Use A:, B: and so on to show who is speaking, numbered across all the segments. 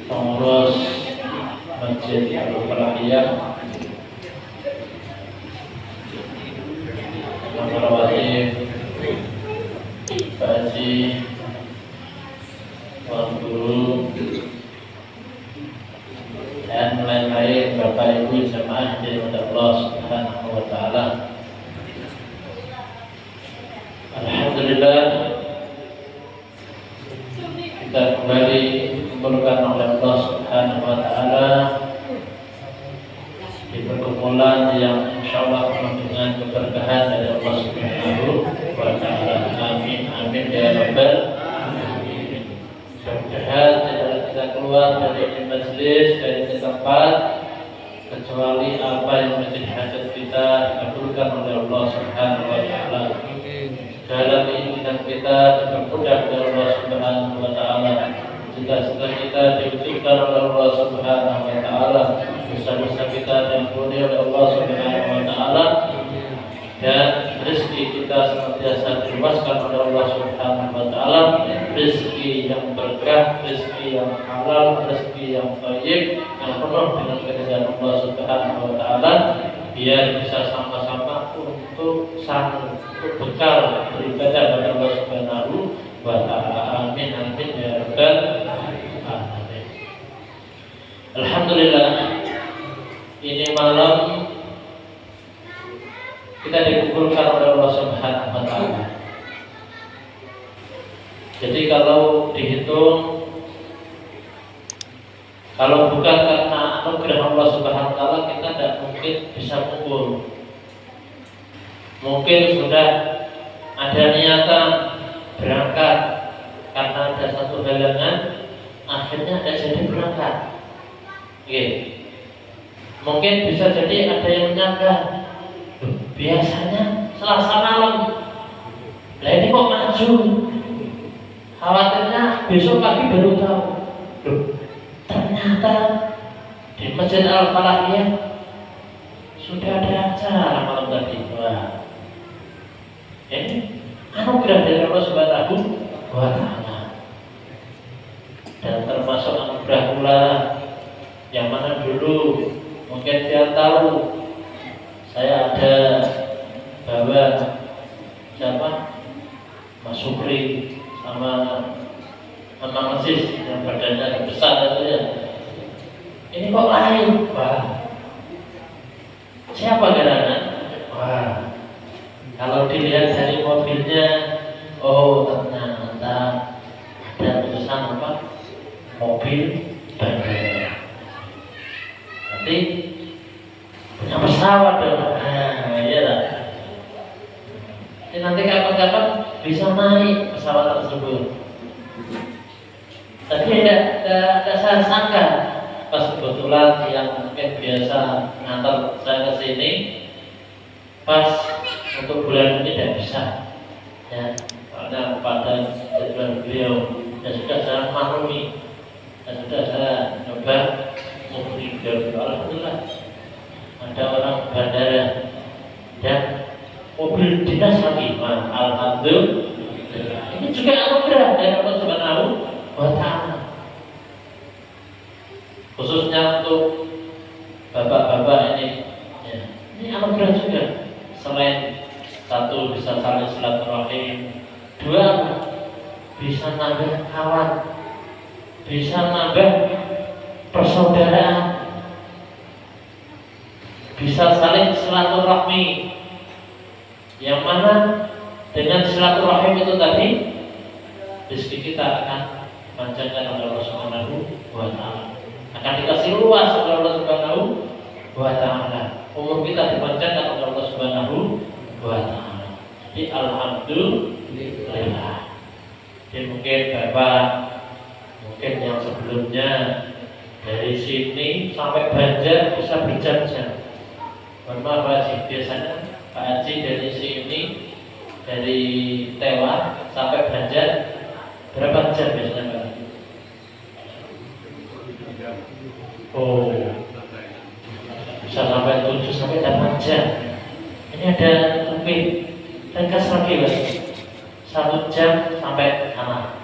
A: pengurus Masjid Al-Falahiyah, para wajib, Pak Haji, Tuan Guru, dan lain-lain, Bapak Ibu jemaah yang dirahmati Allah Subhanahu wa Ta'ala. Alhamdulillah, kita kembali dikumpulkan oleh Allah Subhanahu wa Ta'ala di perkumpulan yang insyaallah penuh dengan keberkahan dari Allah Subhanahu wa Ta'ala. Amin amin ya rabbal alamin. Mudah-mudahan tidak kita keluar dari majelis, dari tempat, kecuali apa yang menjadi hajat kita dikabulkan oleh Allah Subhanahu wa Ta'ala. Dalam keinginan kita dipermudah oleh Allah Subhanahu wa Ta'ala. Cita-cita kita diwujudkan oleh Allah Subhanahu wa Ta'ala. Dosa-dosa kita diampuni oleh Allah Subhanahu wa Ta'ala. Dan rezeki kita senantiasa diluaskan oleh Allah Subhanahu wa Ta'ala. Rezeki yang berkah, rezeki yang halal, rezeki yang baik, yang penuh dengan keridhaan Allah Subhanahu wa Ta'ala, biar bisa sama-sama untuk bekal beribadah kepada Allah Subhanahu wa Ta'ala. Amin amin ya rabbal alamin. Alhamdulillah, ini malam kita dikumpulkan oleh Allah Subhanahu wa Ta'ala. Jadi kalau dihitung, kalau bukan karena anugerah Allah Subhanahu wa Ta'ala, kita tidak mungkin bisa kumpul. Mungkin sudah ada niatan berangkat karena ada satu halangan, akhirnya tidak jadi berangkat. Oke. Mungkin bisa jadi ada yang menyangka, biasanya Selasa malam, lah ini kok maju? Khawatirnya besok pagi baru tahu. Ternyata di Masjid Al-Falahiyah sudah ada acara malam tadi. Wah, ini anugerah dari Allah Subhanahu wa Ta'ala. Dan termasuk anugerah pula yang mana dulu mungkin dia tahu saya ada bawa siapa, Mas Supri sama Asis yang badannya besar itu ya. Ini kok lain, Pak? Siapa gerangan? Wah, kalau dilihat dari mobilnya, oh ternyata ada tulisan apa? Mobil bandara. Nanti punya pesawat dong. Nah, iya lah. Nanti kapan-kapan bisa naik pesawat tersebut. Tapi tidak saya sangka, pas kebetulan yang mungkin biasa ngantar saya ke sini, pas untuk bulan ini tidak bisa, ya, karena pada jadwal beliau dan sudah saya maklumi, dan sudah saya coba menghubungi beliau. Alhamdulillah ada orang bandara dan mobil dinas lagi, alhamdulillah. Ini juga anugerah dari Allah Subhanahu wa Ta'ala. Khususnya untuk bapak-bapak ini, ya, ini anugerah juga. Selain satu bisa saling silaturahim, dua bisa nambah kawan, bisa nambah persaudaraan, bisa saling silaturahmi. Yang mana dengan silaturahim itu tadi, rezeki kita akan dipanjangkan oleh Allah Subhanahu wa Ta'ala, akan dikasih luas oleh Allah Subhanahu wa Ta'ala, umur kita dipanjangkan oleh Allah Subhanahu wa Ta'ala. Jadi alhamdulillah. Jadi mungkin Bapak, mungkin yang sebelumnya dari sini sampai Banjar bisa berjam-jam. Mohon maaf Pak Haji, biasanya Pak Haji dari sini, dari Tewa sampai Banjar berapa jam biasanya Pak? Oh, bisa sampai 7 sampai 8 jam. Ini ada lebih ringkas lagi Pak, 1 jam sampai sana.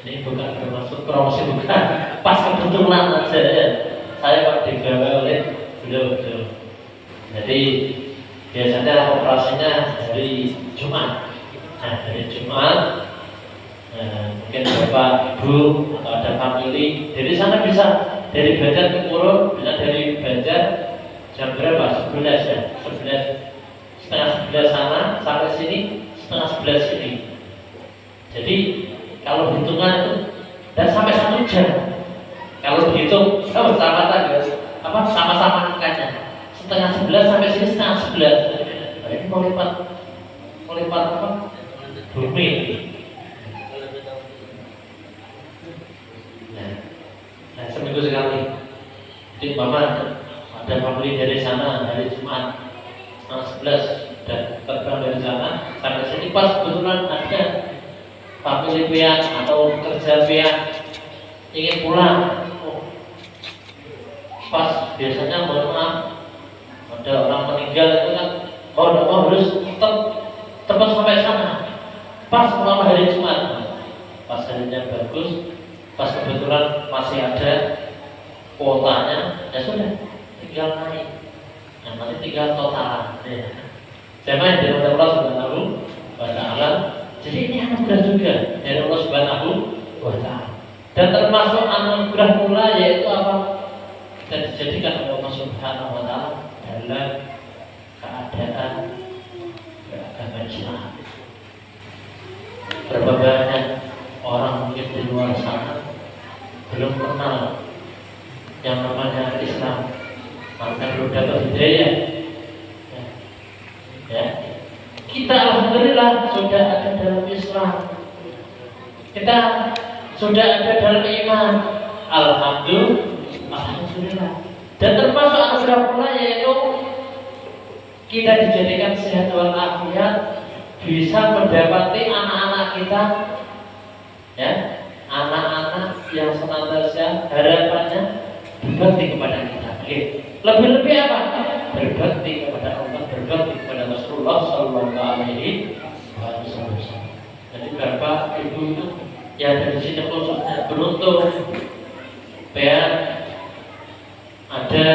A: Ini bukan bermaksud promosi, bukan. pas kebetulan aja ya. Saya Pak digawe oleh beliau. Jadi biasanya operasinya hari Jumat. Nah, hari Jumat mungkin Bapak, Ibu atau ada family dari sana bisa dari Banjar ke Puro, bisa dari Banjar jam berapa? 11 ya, 11 setengah 11 sana sampai sini setengah 11 sini. Jadi kalau hitungan itu dan sampai 1 jam. Kalau dihitung sama tanggal sama-sama angkanya setengah 11 sampai sini setengah 11. Nah, ini mau lipat apa? Bumi. Nah, seminggu sekali. Jadi mama ada family dari sana hari Jumat setengah 11 dan terbang dari sana sampai sini pas kebetulan ada family pian atau kerja pian ingin pulang. Pas biasanya mohon maaf ada orang meninggal itu kan harus tepat sampai sana pas malam hari Jumat, pas harinya bagus, pas kebetulan masih ada kuotanya, ya sudah tinggal naik. Nah, nanti tinggal total ya. Jamaah dari Allah Subhanahu wa Ta'ala. Jadi ini anugerah juga dari Allah Subhanahu wa Ta'ala. Dan termasuk anugerah pula yaitu apa? Dan dijadikan oleh Allah Subhanahu wa Ta'ala dalam keadaan beragama Islam. Berapa banyak orang mungkin di luar sana belum kenal yang namanya Islam, maka belum dapat hidayah. Ya. Kita alhamdulillah sudah ada dalam Islam. Kita sudah ada dalam iman. Alhamdulillah. Dan termasuk anugerah pula yaitu kita dijadikan sehat walafiat, bisa mendapati anak-anak kita, ya, anak-anak yang senantiasa harapannya berbakti kepada kita. Lebih-lebih apa? Berbakti kepada Allah, berbakti kepada Rasulullah Sallallahu Alaihi Wasallam. Jadi Bapak Ibu itu yang dari sini khususnya beruntung, ya, ada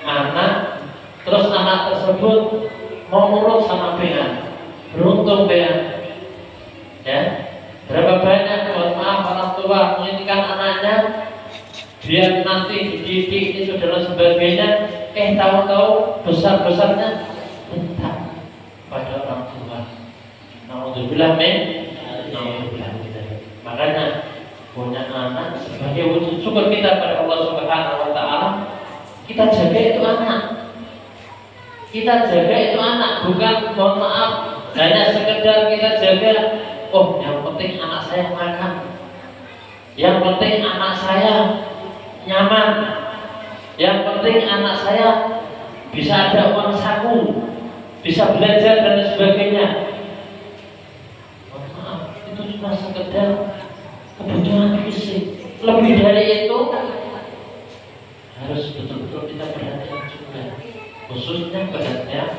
A: anak, terus anak tersebut mau nurut sama PA, beruntung PA, ya. Berapa banyak mohon maaf orang tua menginginkan anaknya biar nanti dididik itu dan sebagainya, tahu-tahu besar-besarnya minta pada orang tua. Alhamdulillah makanya punya anak sebagai wujud syukur kita pada Allah Subhanahu wa Ta'ala. Kita jaga itu anak. Kita jaga itu anak, bukan mohon maaf hanya sekedar kita jaga. Oh, yang penting anak saya makan, yang penting anak saya nyaman, yang penting anak saya bisa ada uang saku, bisa belajar dan sebagainya. Mohon maaf, itu cuma sekedar kebutuhan fisik. Lebih dari itu harus betul-betul kita perhatikan juga, khususnya perhatian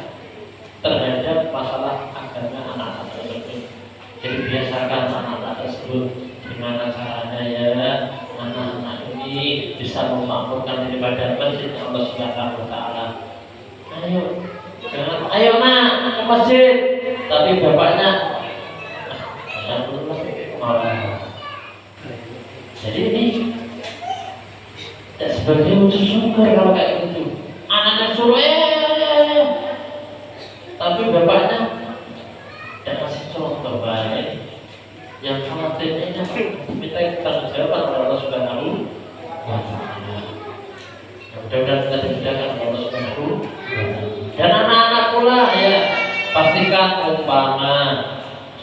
A: terhadap masalah agama anak-anak tersebut. Jadi biasakan anak-anak tersebut gimana caranya ya anak-anak ini bisa memakmurkan daripada masjid Allah Subhanahu wa Ta'ala. Ayo nak ke masjid, tapi bapaknya jadi ini sebagai wujud syukur kalau kayak gitu. Anaknya suruh tapi bapaknya tidak kasih contoh baik. Yang khawatirnya minta tanggung jawab kepada Allah Subhanahu wa Ta'ala. Mudah-mudahan kita dimudahkan oleh Allah Subhanahu wa Ta'ala. Dan anak-anak pula ya, pastikan umpama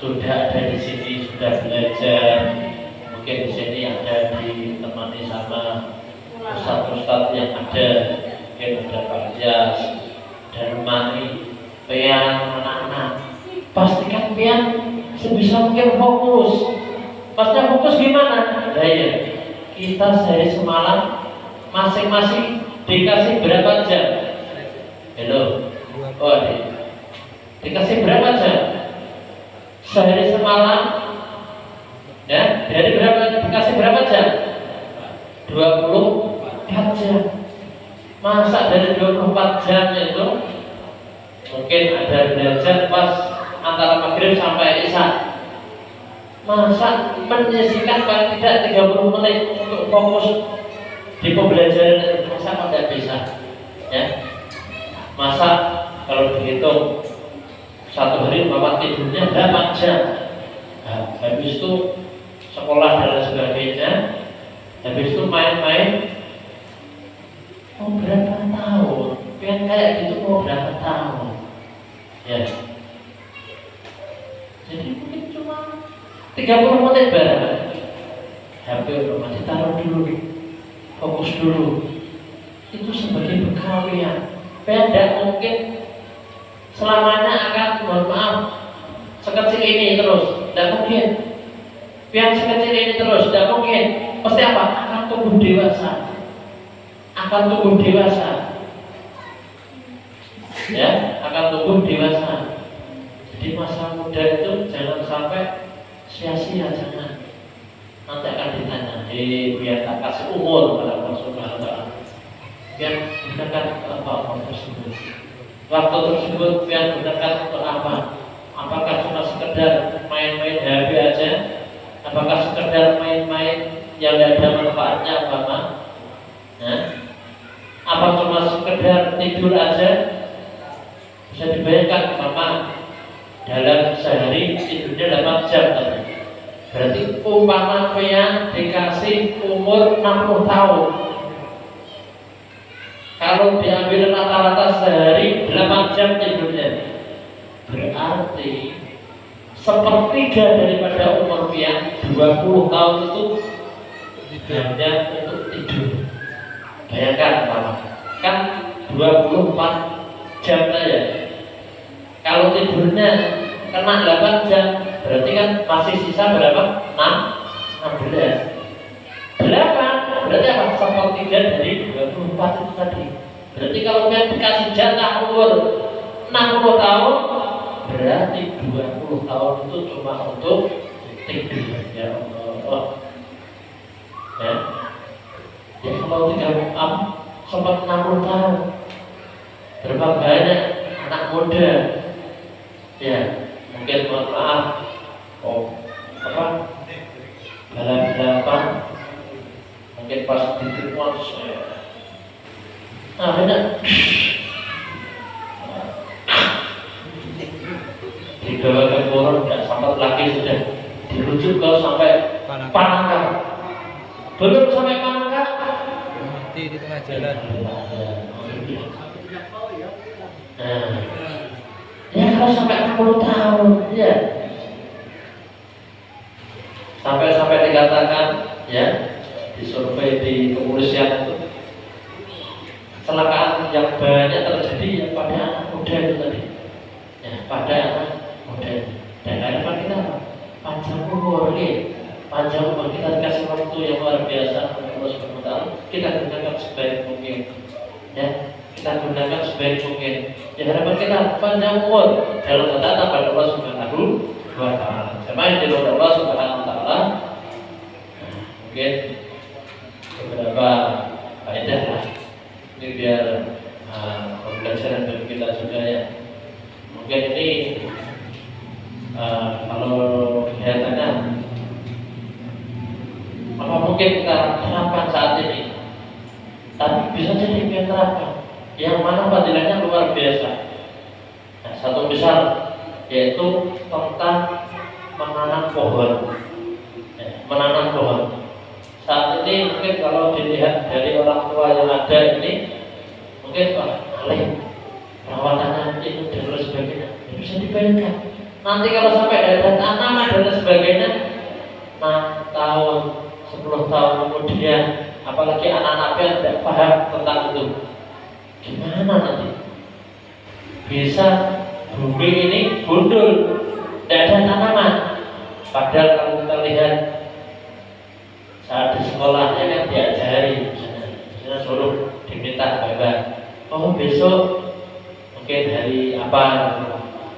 A: sudah ada di sini, sudah belajar, mungkin di sini ada ditemani sama ustadz-ustadz yang ada, mungkin ada Pak Jas dan Mani, pian anak-anak. Pastikan pian sebisa mungkin fokus. Maksudnya fokus gimana? Nah ya, kita sehari semalam masing-masing dikasih berapa jam? Halo, oh dikasih berapa jam? Sehari semalam, ya, dari berapa dikasih berapa jam? 24 jam. Masa dari 24 jam itu mungkin ada belajar pas antara maghrib sampai isya. Masa menyisihkan paling tidak 30 menit untuk fokus di pembelajaran, masa tidak bisa ya? Masa kalau dihitung satu hari bapak tidurnya 8 jam, nah, habis itu sekolah dan sebagainya, habis itu main-main, mau berapa tahun? Pengen kayak gitu mau berapa tahun? Ya, jadi mungkin cuma 30 menit bareng. HP masih taruh dulu, fokus dulu. Itu sebagai bekal ya. Tidak mungkin selamanya akan, mohon maaf, sekecil ini terus, tidak mungkin. Biar sekecil ini terus, tidak mungkin. Pasti apa? Akan tumbuh dewasa. Akan tumbuh dewasa. Ya, akan tumbuh dewasa. Jadi masa muda itu jangan sampai sia-sia, jangan. Nanti akan ditanya, biar tak kasih umur pada Allah Subhanahu wa Ta'ala. Biar gunakan apa tersebut. Waktu tersebut biar gunakan untuk apa? Apakah cuma sekedar main-main HP aja? Apakah sekedar main-main yang tidak ada manfaatnya apa? Nah, apa cuma sekedar tidur aja? Bisa dibayangkan sama dalam sehari tidurnya 8 jam tadi. Berarti umpama yang dikasih umur 60 tahun, kalau diambil rata-rata sehari 8 jam tidurnya, berarti sepertiga daripada umur yang 20 tahun itu hanya untuk tidur. Bayangkan Pak, kan 24 jam saja. Kalau tidurnya kena 8 jam, berarti kan masih sisa berapa? 16. 8 berarti apa? Sepertiga dari 24 itu tadi. Berarti kalau kita dikasih jatah umur 60 tahun, berarti 20 tahun itu cuma untuk tidur. Ya Allah. Ya. Ya kalau 36 sempat 60 tahun, berapa banyak anak muda? Ya, mungkin mohon maaf, balapan, mungkin pas di Tribun benar dibawa ke Boron, tidak sampai lagi sudah dirujuk ke sampai Panangka. Belum sampai Panangka,
B: mati di tengah jalan.
A: Ya kalau sampai 60 tahun, ya sampai dikatakan ya di survei di kepolisian itu kecelakaan yang banyak terjadi ya pada anak muda itu tadi, ya pada anak muda. Dan harapan kita apa? Panjang umur, panjang umur, kita dikasih waktu yang luar biasa oleh Allah Subhanahu wa Ta'ala, kita gunakan sebaik mungkin, ya kita gunakan sebaik mungkin. Ya harapan kita panjang umur dalam ketaatan pada Allah Subhanahu wa Ta'ala. Jemaah yang diridhoi Allah Subhanahu wa Ta'ala, mungkin beberapa faedah lah ini biar pembelajaran bagi kita juga ya. Mungkin ini kalau kelihatannya apa mungkin kita terapkan saat ini, tapi bisa jadi kita terapkan yang mana fadilahnya luar biasa. Nah, satu misal yaitu tentang menanam pohon. Menanam pohon. Saat ini mungkin kalau dilihat dari orang tua yang ada ini, mungkin perawatannya itu dan lain sebagainya, bisa dibayangkan. Nanti kalau sampai ada tanaman dan sebagainya, 6 tahun, 10 tahun kemudian, apalagi anak-anak yang tidak paham tentang itu, gimana nanti? Bisa bumi ini gundul, tidak ada tanaman. Padahal kalau kita lihat saat di sekolah ya kan diajari, misalnya suruh diminta gambar. Oh besok mungkin hari apa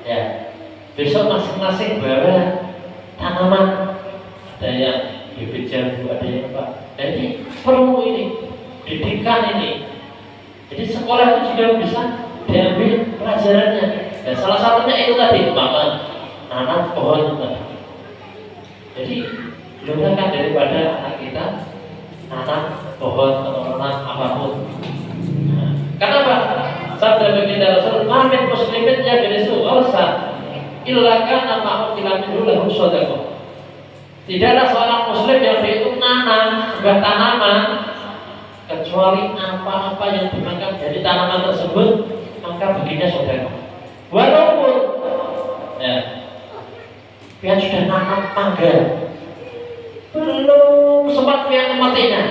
A: ya, besok masing-masing bawa tanaman, ada yang bibit jambu, ada yang apa, Jadi perlu ini, didikan ini. Jadi sekolah itu juga bisa diambil pelajarannya. Dan salah satunya itu tadi, nanam pohon tadi. Jadi gunakan daripada anak kita nanam pohon atau nanam apapun. Nah, kenapa? Sabda baginda Rasul, "Mamin muslimin ya birisu gharsa illa kana ma'u kilamin lahu shadaqah." Tidaklah seorang muslim yang dia itu nanam sebuah tanaman kecuali apa-apa yang dimakan dari tanaman tersebut maka baginya sedekah. Walaupun dia sudah nanam mangga, belum sempat dia mematinya.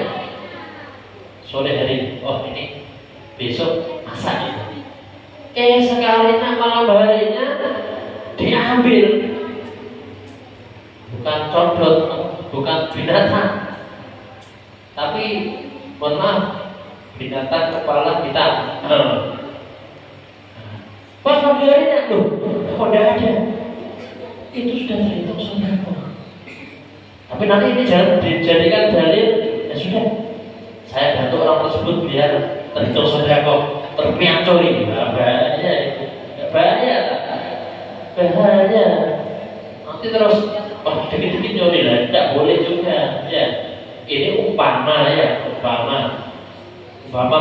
A: Sore hari, oh ini besok masak ini. Sekalinya malam harinya diambil. Bukan codot, bukan binatang, tapi mohon maaf, binatang kepala kita. Pas pagi harinya tuh, kok tidak ada, itu sudah terhitung sedekah. Tapi nanti ini jangan dijadikan dalil. Ya sudah, saya bantu orang tersebut biar terhitung sedekah, terpiacuri. Bahaya. Nanti terus wah dikit-dikit nyuri lah, tidak boleh juga. Ya, ini umpama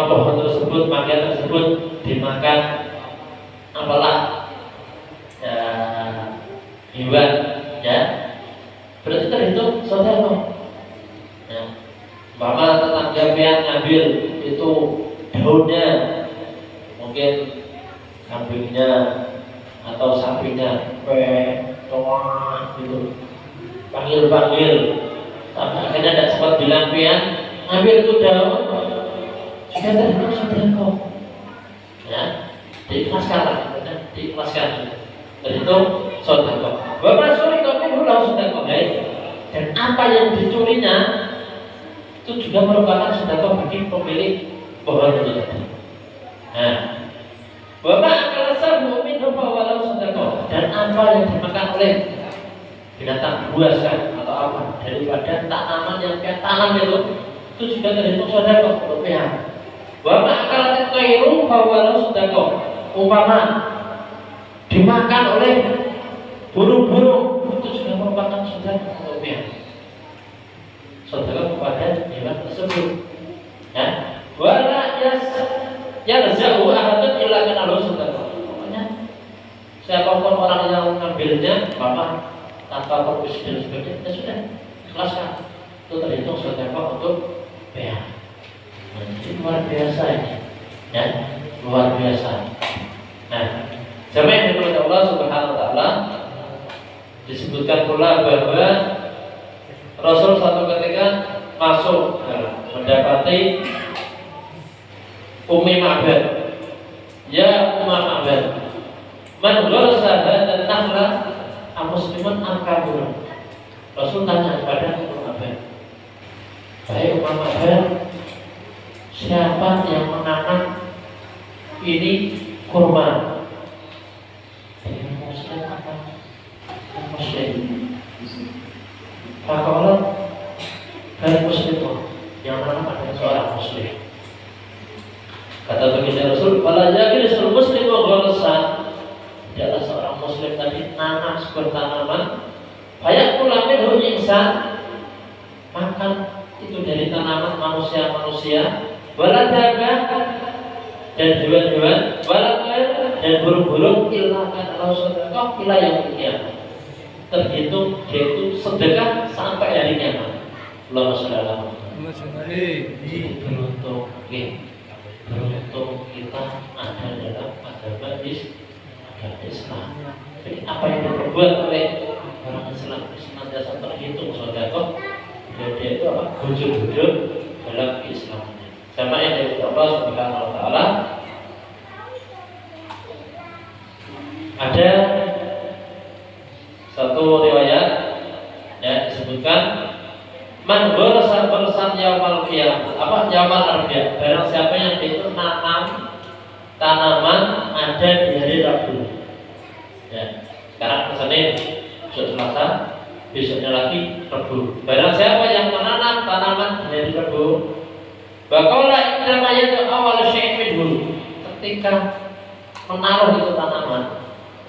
A: pohon tersebut, mangga tersebut dimakan apalah ya, hewan, ya, berarti terhitung sedekah. Ya, umpama tetangga pian ngambil itu daunnya, mungkin kambingnya atau sapinya, gitu, panggil, tapi akhirnya tidak sempat bilang pian, ngambil itu daun, sudah terhitung sedekah. Ya, diikhlaskan, terhitung sedekah. Bapak suri kami ulang sedekah, dan apa yang dicurinya itu juga merupakan sedekah bagi pemilik pohon itu. Nah, Bapak kalau sabu minum walau sedekah, dan apa yang dimakan oleh binatang buas kan atau apa daripada tanaman yang kita tanam itu juga terhitung sedekah untuk pihak. Bapak kalau kairu walau sedekah, umpama dimakan oleh burung-burung itu juga merupakan sedekah untuk pihak. Sedekah kepada hewan tersebut. Ya, wala yaz'u ahadun illa kana lahu sedekah. Pokoknya siapapun orang yang mengambilnya, Bapak tanpa permisi dan sebagainya, ya sudah, ikhlaskan. Itu terhitung sedekah untuk pihak. Ini luar biasa ini, ya, luar biasa. Nah, jamaah yang dimuliakan Allah Subhanahu Wa Taala, disebutkan pula bahwa Rasul satu ketika masuk mendapati Ummi Ma'bad. Ya Ummi Ma'bad, man gharasa hadzal nakhla musliman al-kabur. Rasul tanya kepada Ummi Ma'bad, "Hai Ummi Ma'bad, siapa yang menanam ini kurma?" Muslim apa? Muslim. Kalau dari Muslim yang menanam adalah seorang Muslim. Kata baginda Rasul, "Fala yaqil muslim wa gharasa." Adalah seorang Muslim tadi nanam sebuah tanaman, fayaqul minhu insan, makan itu dari tanaman manusia, waladabah dan hewan-hewan, waladabah dan burung-burung, illa kana lahu sedekah ila yaumil qiyamah. Terhitung dia itu sedekah sampai hari kiamat. Allahumma shalli ala Muhammad. Beruntung kita ada dalam agama Islam. Jadi apa yang diperbuat oleh orang Islam senantiasa terhitung sedekah. Dia itu apa? Wujud dalam Islamnya. Sama yang dari Allah Subhanahu Wa Taala. Ada satu riwayat ya disebutkan, man gharasa gharsan yaumal qiyamah, apa yaumal arbi'a, barang siapa yang itu nanam tanaman ada di hari Rabu. Ya, sekarang Senin, besok Selasa, besoknya lagi Rebu. Barang siapa yang menanam tanaman di hari Rebu, bakola indamanya itu awal syai'in dulu. Ketika menaruh itu tanaman,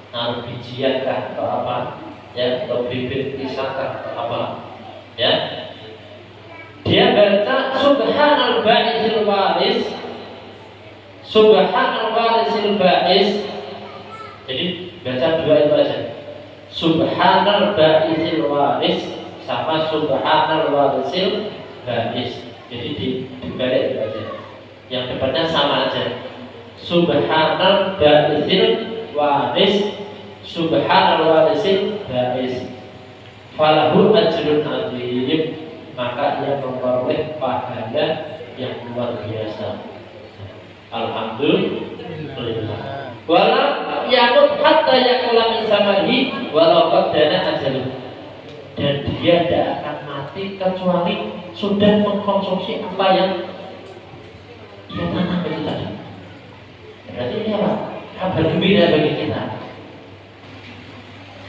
A: naruh bijian kah atau apa, ya, atau bibit pisang kah atau apa, ya, dia baca subhanal ba'isil waris, subhanal warisil ba'is. Jadi baca dua itu aja, subhanal ba'isil waris sama subhanal warisil ba'is. Jadi dibalik itu aja, yang depannya sama aja, subhanal ba'isil waris, subhanal warisil ba'is. Falahu ajrun azim, maka ia memperoleh pahala yang luar biasa. Alhamdulillah. Walau yakut hatta yakula min samari walau qaddana ajaluh. Dan dia tidak akan mati kecuali sudah mengkonsumsi apa yang ia tanam itu tadi. Berarti ini apa? Kabar gembira bagi kita.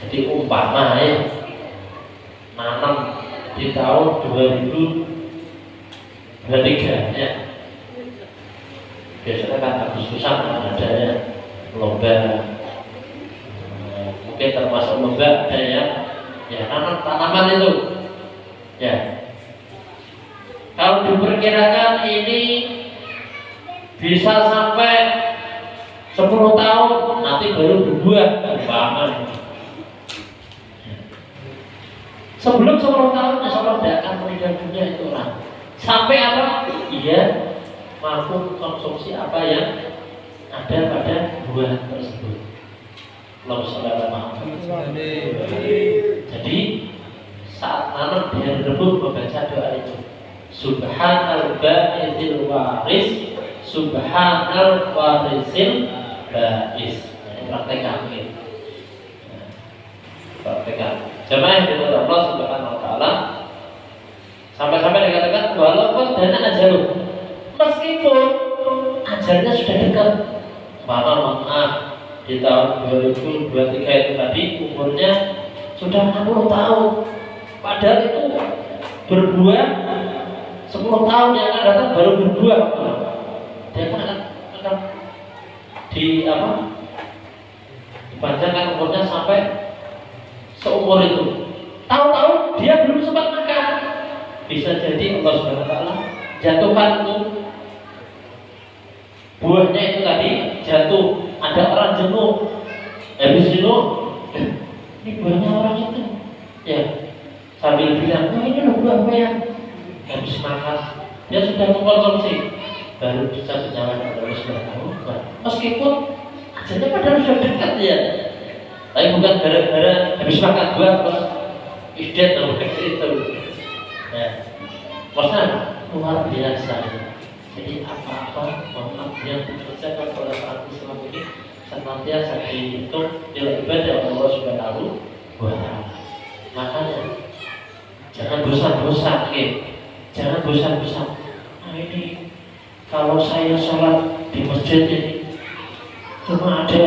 A: Jadi umpama ya, nanam di tahun 2023 ya, biasanya kan Agustusan ada ya lomba, mungkin termasuk lomba ada ya nanam tanaman itu ya. Kalau diperkirakan ini bisa sampai 10 tahun nanti baru berbuah umpama. Sebelum 10 tahun insya Allah tidak akan meninggal dunia itu orang. Sampai apa? Ia mampu konsumsi apa yang ada pada buah tersebut. Jadi saat nanam di hari Rebu membaca doa itu, subhanal ba'isil waris, subhanal warisil ba'is. Ini praktekkan ini. Praktekkan. Jemaah yang dimuliakan Allah Subhanahu wa taala, sampai-sampai dikatakan walaupun dana ajaluh, meskipun ajalnya sudah dekat, maaf di tahun 2023 itu tadi umurnya sudah 60 tahun, padahal itu berbuah 10 tahun yang akan datang baru berbuah, dia akan dipanjangkan umurnya sampai seumur itu. Tahu-tahu dia belum sempat makan, bisa jadi Allah Subhanahu wa taala jatuhkan itu buahnya itu tadi jatuh. Ada orang jenuh, habis jenuh, ini buahnya orang itu, ya, sambil bilang, oh ini loh buah yang habis makan, dia sudah mengkonsumsi, baru bisa dinyalakan oleh Subhanahu wa taala. Meskipun ajalnya padahal sudah dekat ya, tapi bukan gara-gara habis makan buah terus isdet atau itu. Ya, maksudnya luar biasa. Jadi apa-apa yang dikerjakan oleh orang Islam ini senantiasa dihitung nilai ibadah Allah Subhanahu wa taala. Makanya jangan bosan-bosan, jangan bosan-bosan. Nah ini kalau saya sholat di masjid ini cuma ada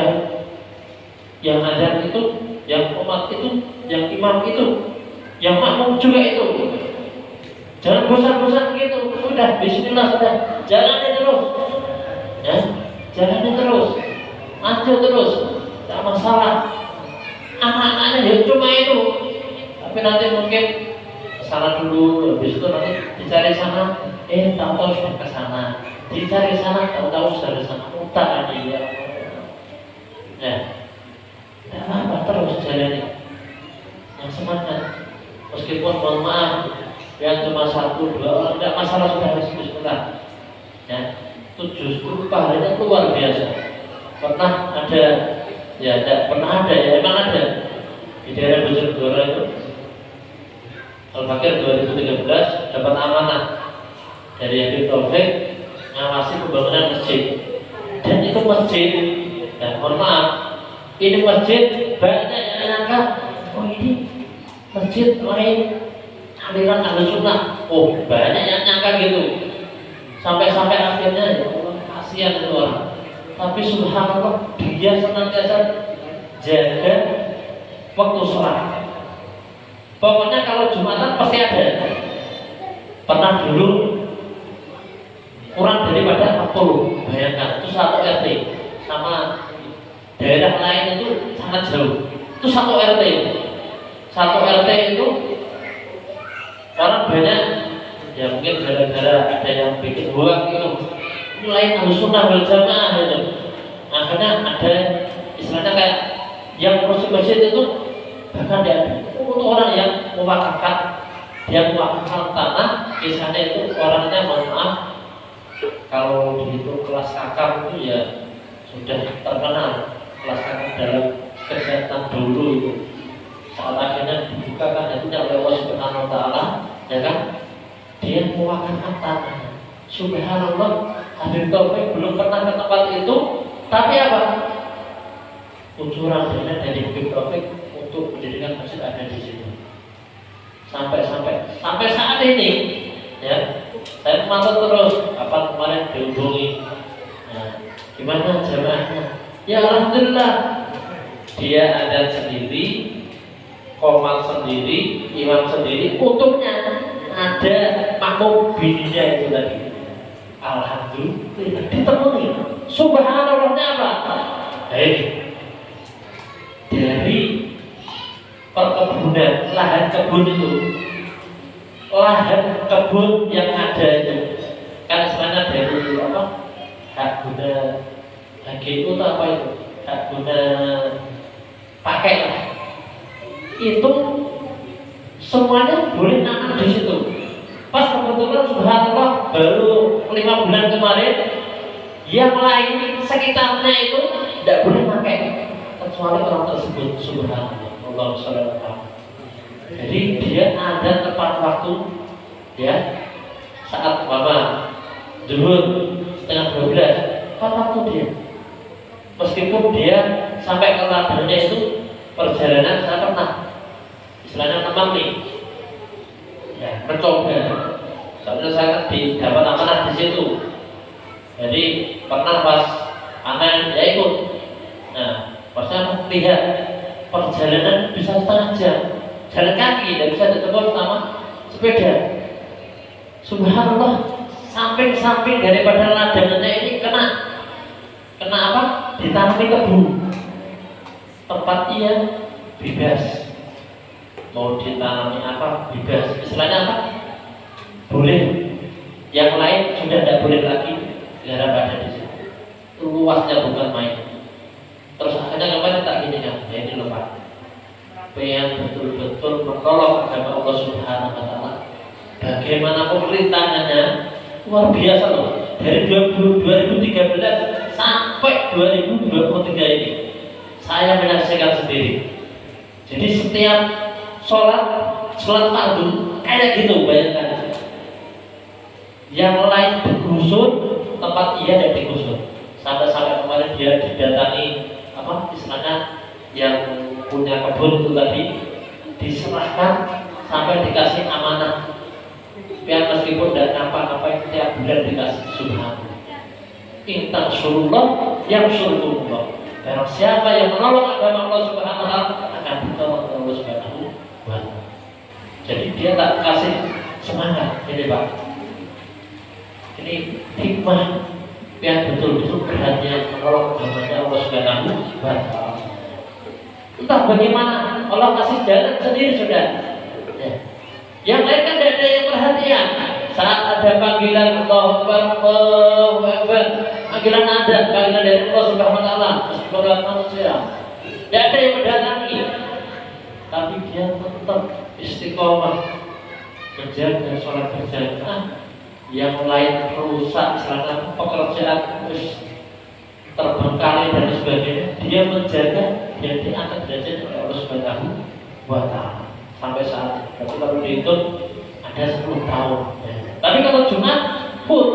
A: yang azan itu, yang umat itu, yang imam itu, yang makmum juga itu. Jangan bosan-bosan gitu. Sudah, bismillah sudah. Jalani terus. Ya, jalani terus. Maju terus. Tak masalah. Anak-anaknya ya cuma itu. Tapi nanti mungkin kesana dulu, habis itu nanti dicari sana. Tahu-tahu sudah ke sana. Dicari sana, tahu-tahu sudah ke sana. Utak aja ya. Ya. Tidak apa-apa, terus jalani. Yang semangat. Meskipun mohon maaf, yang cuma 1-2 orang, tidak masalah, sudah habis bismillah. Ya, itu justru pahalanya luar biasa. Pernah ada, ya tidak pernah ada, ya emang ada di daerah Bojonegoro itu. Al-Fakir 2013 dapat amanah dari Habib Taufik ngawasi pembangunan masjid. Dan itu masjid, dan mohon maaf, ini masjid banyak yang nyangka, oh ini masjid lain aliran Ahlussunnah. Oh banyak yang nyangka gitu. Sampai-sampai akhirnya ya Allah kasihan itu orang. Tapi subhanallah dia senantiasa jaga waktu sholat. Pokoknya kalau Jumatan pasti ada. Pernah dulu kurang daripada 40, bayangkan itu satu RT sama daerah lain itu sangat jauh. Itu satu RT. Satu RT itu orang banyak, ya mungkin gara-gara ada yang bikin hoax itu. Ini lain Ahlussunnah wal Jamaah itu. Akhirnya ada istilahnya kayak yang proses masjid itu bahkan dia untuk orang yang mewakafkan, dia mewakafkan tanah, kisahnya itu orangnya mohon maaf kalau dihitung kelas kakak itu ya sudah terkenal kelas kakak dalam kesehatan dulu itu. Saat akhirnya dibuka kan itu oleh Allah Subhanahu Wa Taala, ya kan? Dia mewakafkan tanah. Subhanallah, Habib Taufik belum pernah ke tempat itu, tapi apa? Ucuran dana dari Habib Taufik untuk mendirikan masjid ada di situ. Sampai saat ini, ya, saya memantau terus. Kapan kemarin dihubungi, nah, gimana jamaahnya? Ya alhamdulillah, dia ada sendiri, komal sendiri, imam sendiri, untungnya ada makmum bininya itu tadi. Alhamdulillah ditemui. Subhanallahnya apa? Dari perkebunan, lahan kebun itu, lahan kebun yang ada itu kan sebenarnya dari apa? Hak guna HGU atau apa itu? Hak guna pakai lah. Itu semuanya boleh nanam di situ. Pas kebetulan subhanallah baru 5 bulan kemarin, yang lain sekitarnya itu tidak boleh pakai kecuali orang tersebut. Subhanallah, Allah SWT. Jadi dia ada tepat waktu, ya, saat mama zuhur setengah 12 tepat waktu dia. Meskipun dia sampai ke ladangnya itu perjalanan saya pernah istilahnya teman nih, ya, mencoba. Soalnya saya dapat amanah di situ. Jadi pernah pas anak ya ikut. Nah, pas saya lihat perjalanan bisa setengah jam, jalan kaki dan bisa ditempuh sama sepeda. Subhanallah, samping-samping daripada ladangannya ini kena apa? Ditanami tebu. Tempat ia bebas. Mau ditanami apa bebas, istilahnya apa boleh, yang lain sudah tidak boleh lagi gara ada di situ. Luasnya bukan main. Terus akhirnya kemarin tak gini kan, ya ini lupa yang betul-betul menolong agama Allah Subhanahu Wa Taala. Bagaimanapun rintangannya luar biasa loh. Dari 2013 sampai 2023 ini saya menyaksikan sendiri. Jadi setiap sholat fardu kayak gitu, bayangkan. Yang lain digusur, tempat ia tidak digusur. Sampai kemarin dia didatangi apa istilahnya yang punya kebun itu tadi, diserahkan sampai dikasih amanah. Biar meskipun tidak ngapa-ngapain tiap bulan dikasih. Subhanallah. Intan surullah yang surullah. Karena siapa yang menolong agama Allah Subhanahu Wa Taala akan ditolong Allah Subhanahu Wa Taala. Jadi dia tak kasih semangat, ini Pak. Ini hikmah yang betul-betul perhatian menolong agamanya Allah Subhanahu Wa Taala. Entah bagaimana Allah kasih jalan sendiri sudah. Ya. Yang lain kan tidak ada yang perhatian. Saat ada panggilan Allahu Akbar, panggilan dari Allah Subhanahu Wa Taala, sebagai manusia, tidak ada yang mendatangi, tapi dia tetap istiqomah menjaga sholat berjamaah. Yang lain rusak, selama pekerjaan terus terbengkalai dan sebagainya, dia menjaga dan diangkat derajat oleh Allah Subhanahu Wa Taala sampai saat ini. Tapi kalau dihitung ada 10 tahun. Ya. Tapi kalau Jumat full,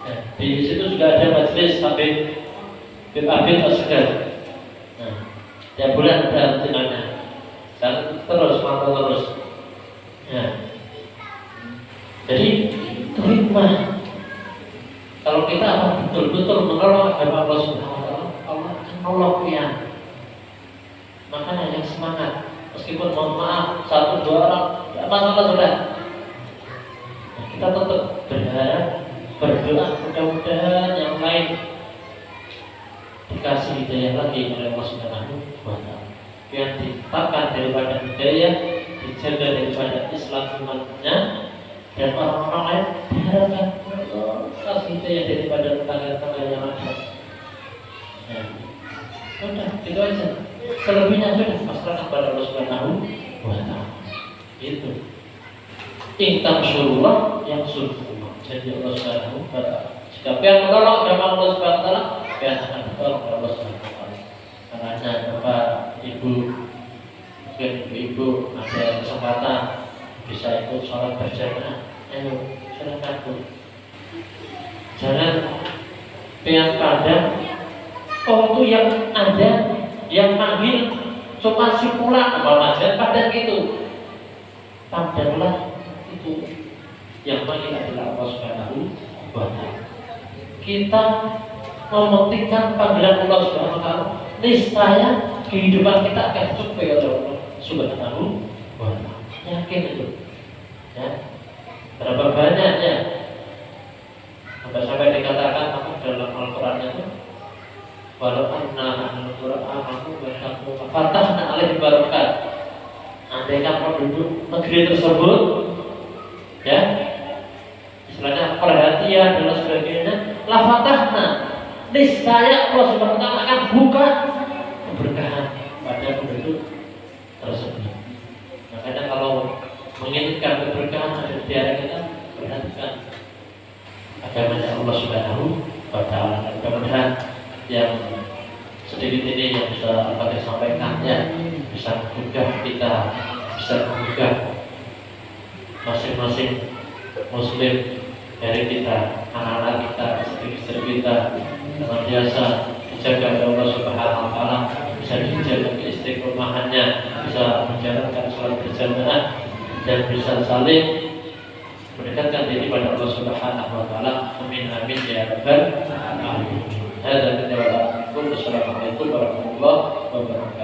A: ya, di situ juga ada majelis sampai Habib Asgar. Nah, tiap bulan ada rutinannya. Dan terus mantau terus. Ya. Jadi itu hikmah. Kalau kita betul-betul menolong agama Allah Subhanahu Wa Taala, Allah akan nolong ya. Makanya yang semangat. Meskipun mohon maaf 1-2 orang tidak masalah sudah. Nah, kita tetap berharap, berdoa mudah-mudahan yang lain dikasih hidayah lagi oleh Allah Subhanahu wa Ta'ala. Biar ditakan daripada hidayah, dijaga daripada Islam umatnya, dan orang-orang lain diharapkan Allah kasih hidayah daripada tetangga-tetangga yang ada. Nah, udah itu aja. Selebihnya sudah pasrahkan kepada Allah Subhanahu wa Ta'ala. Itu. Intam surullah yang surullah. Jadi Allah Subhanahu wa Ta'ala. Jika yang menolong agama Allah Subhanahu wa Ta'ala, yang akan ditolong oleh Allah Subhanahu wa Ta'ala. Karena Bapak, Ibu, mungkin ibu ada kesempatan bisa ikut sholat berjamaah, ayo silakan Bu. Jangan pengen padang. Oh itu yang ada yang manggil cuma si pulang jangan padang gitu. Padanglah itu yang manggil adalah Allah Subhanahu wa Ta'ala. Kita mementingkan panggilan Allah Subhanahu wa Ta'ala, niscaya kehidupan kita akan sampai oleh Allah Subhanahu wa Ta'ala. Yakin itu. Ya. Berapa banyaknya sampai dikatakan apa dalam Al-Qur'an itu, walau anna ahlul qur'an aku berhaku fatahna alaihim barakat. Andaikan penduduk negeri tersebut ya istilahnya perhatian dan sebagainya, la fatahna, niscaya Allah Subhanahu wa Ta'ala akan buka keberkahan pada penduduk tersebut. Makanya kalau menginginkan keberkahan ada di daerah kita, perhatikan agamanya Allah Subhanahu wa Ta'ala. Mudah-mudahan yang sedikit ini yang bisa Al-Fatihah sampaikan ya bisa menggugah kita, bisa menggugah masing-masing muslim dari kita, anak-anak kita, istri-istri kita, dengan biasa dijaga oleh Allah Subhanahu wa Ta'ala, bisa dijaga keistiqomahannya, bisa menjalankan sholat berjamaah, dan bisa saling mendekatkan diri pada Allah Subhanahu wa Ta'ala. Amin amin ya rabbal alamin. Assalamualaikum warahmatullahi wabarakatuh.